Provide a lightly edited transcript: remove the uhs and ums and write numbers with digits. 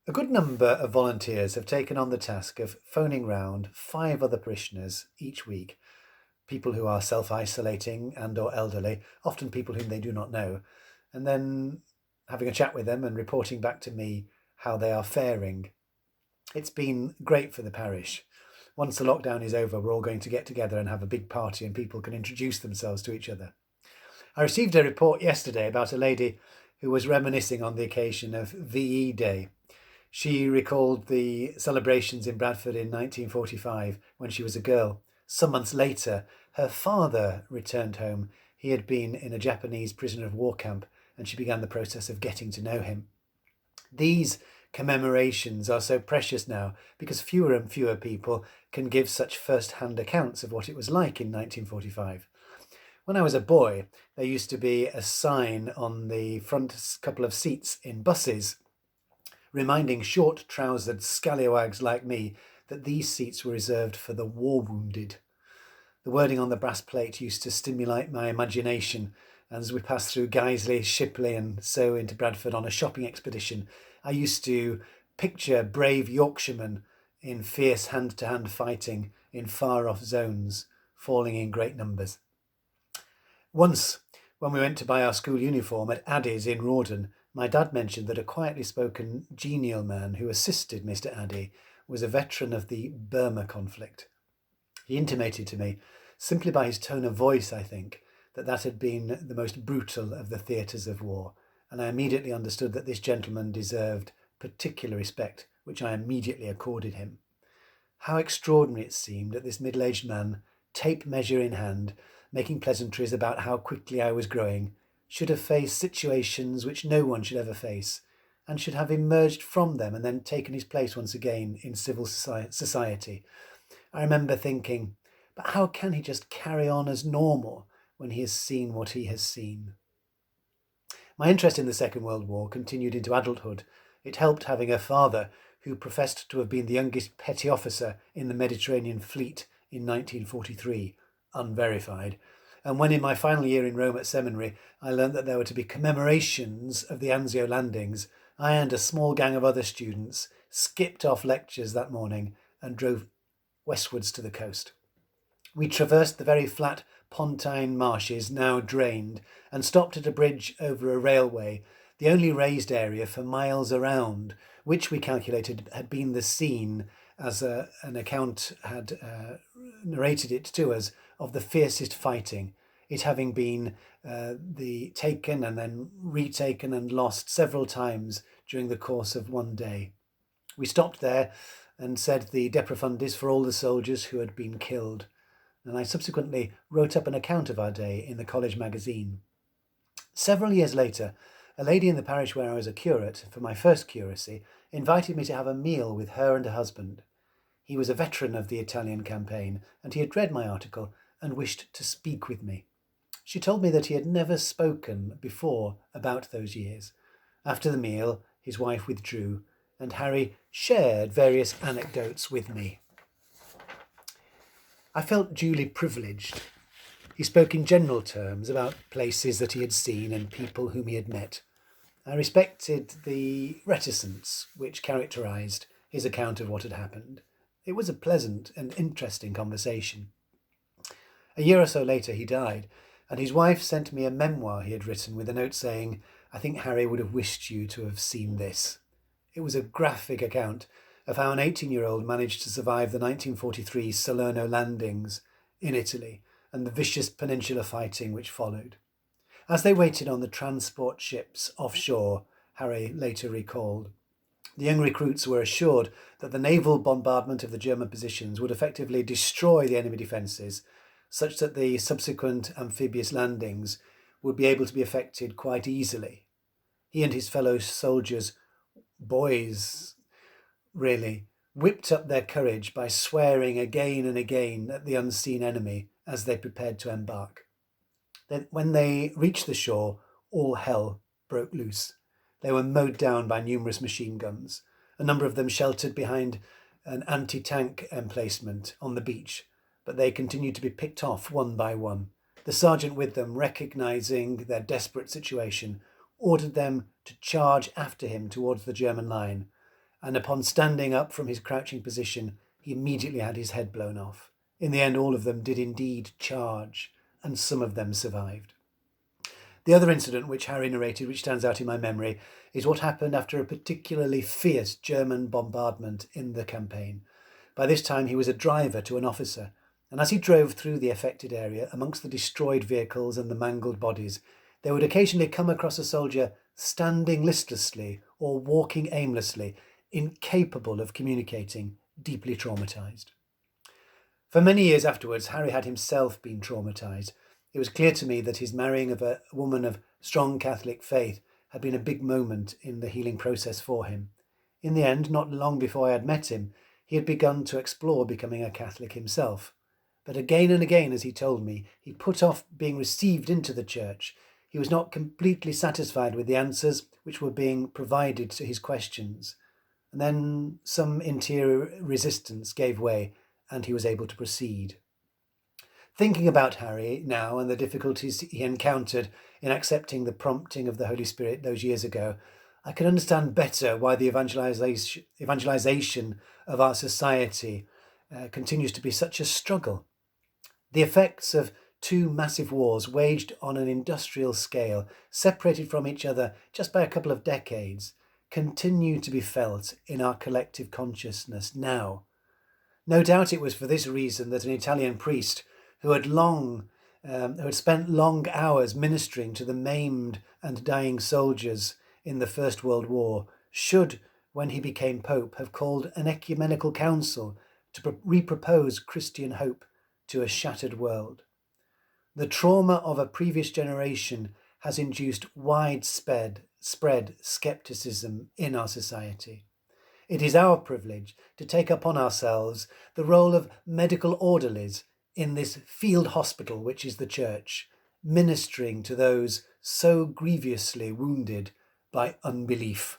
A good number of volunteers have taken on the task of phoning round 5 other parishioners each week, people who are self-isolating and or elderly, often people whom they do not know, and then having a chat with them and reporting back to me how they are faring. It's been great for the parish. Once the lockdown is over, we're all going to get together and have a big party and people can introduce themselves to each other. I received a report yesterday about a lady who was reminiscing on the occasion of VE Day. She recalled the celebrations in Bradford in 1945 when she was a girl. Some months later, her father returned home. He had been in a Japanese prisoner of war camp, and she began the process of getting to know him. These commemorations are so precious now because fewer and fewer people can give such first-hand accounts of what it was like in 1945. When I was a boy, there used to be a sign on the front couple of seats in buses reminding short-trousered scallywags like me that these seats were reserved for the war-wounded. The wording on the brass plate used to stimulate my imagination. As we passed through Guiseley, Shipley and so into Bradford on a shopping expedition, I used to picture brave Yorkshiremen in fierce hand-to-hand fighting in far-off zones, falling in great numbers. Once, when we went to buy our school uniform at Addy's in Rawdon, my dad mentioned that a quietly spoken, genial man who assisted Mr. Addy was a veteran of the Burma conflict. He intimated to me, simply by his tone of voice, I think, that had been the most brutal of the theatres of war, and I immediately understood that this gentleman deserved particular respect, which I immediately accorded him. How extraordinary it seemed that this middle-aged man, tape measure in hand, making pleasantries about how quickly I was growing, should have faced situations which no one should ever face, and should have emerged from them and then taken his place once again in civil society. I remember thinking, but how can he just carry on as normal when he has seen what he has seen? My interest in the Second World War continued into adulthood. It helped having a father who professed to have been the youngest petty officer in the Mediterranean Fleet in 1943, unverified. And when in my final year in Rome at seminary, I learnt that there were to be commemorations of the Anzio landings, I and a small gang of other students skipped off lectures that morning and drove westwards to the coast. We traversed the very flat Pontine marshes, now drained, and stopped at a bridge over a railway, the only raised area for miles around, which we calculated had been the scene, as an account had narrated it to us, of the fiercest fighting, it having been the taken and then retaken and lost several times during the course of one day. We stopped there and said the de profundis for all the soldiers who had been killed, and I subsequently wrote up an account of our day in the college magazine. Several years later, a lady in the parish where I was a curate for my first curacy invited me to have a meal with her and her husband. He was a veteran of the Italian campaign, and he had read my article and wished to speak with me. She told me that he had never spoken before about those years. After the meal, his wife withdrew, and Harry shared various anecdotes with me. I felt duly privileged. He spoke in general terms about places that he had seen and people whom he had met. I respected the reticence which characterised his account of what had happened. It was a pleasant and interesting conversation. A year or so later he died, and his wife sent me a memoir he had written with a note saying, "I think Harry would have wished you to have seen this." It was a graphic account of how an 18-year-old managed to survive the 1943 Salerno landings in Italy and the vicious peninsular fighting which followed. As they waited on the transport ships offshore, Harry later recalled, the young recruits were assured that the naval bombardment of the German positions would effectively destroy the enemy defences, such that the subsequent amphibious landings would be able to be effected quite easily. He and his fellow soldiers, boys really, whipped up their courage by swearing again and again at the unseen enemy as they prepared to embark. Then, when they reached the shore, all hell broke loose. They were mowed down by numerous machine guns. A number of them sheltered behind an anti-tank emplacement on the beach, but they continued to be picked off one by one. The sergeant with them, recognising their desperate situation, ordered them to charge after him towards the German line, and upon standing up from his crouching position, he immediately had his head blown off. In the end, all of them did indeed charge, and some of them survived. The other incident which Harry narrated, which stands out in my memory, is what happened after a particularly fierce German bombardment in the campaign. By this time he was a driver to an officer, and as he drove through the affected area amongst the destroyed vehicles and the mangled bodies, they would occasionally come across a soldier standing listlessly or walking aimlessly, incapable of communicating, deeply traumatised. For many years afterwards, Harry had himself been traumatised. It was clear to me that his marrying of a woman of strong Catholic faith had been a big moment in the healing process for him. In the end, not long before I had met him, he had begun to explore becoming a Catholic himself. But again and again, as he told me, he put off being received into the church. He was not completely satisfied with the answers which were being provided to his questions. And then some interior resistance gave way, and he was able to proceed. Thinking about Harry now and the difficulties he encountered in accepting the prompting of the Holy Spirit those years ago, I can understand better why the evangelization of our society continues to be such a struggle. The effects of two massive wars waged on an industrial scale, separated from each other just by a couple of decades, continue to be felt in our collective consciousness now. No doubt it was for this reason that an Italian priest who had spent long hours ministering to the maimed and dying soldiers in the First World War, should, when he became Pope, have called an ecumenical council to repropose Christian hope to a shattered world. The trauma of a previous generation has induced widespread skepticism in our society. It is our privilege to take upon ourselves the role of medical orderlies in this field hospital which is the church, ministering to those so grievously wounded by unbelief.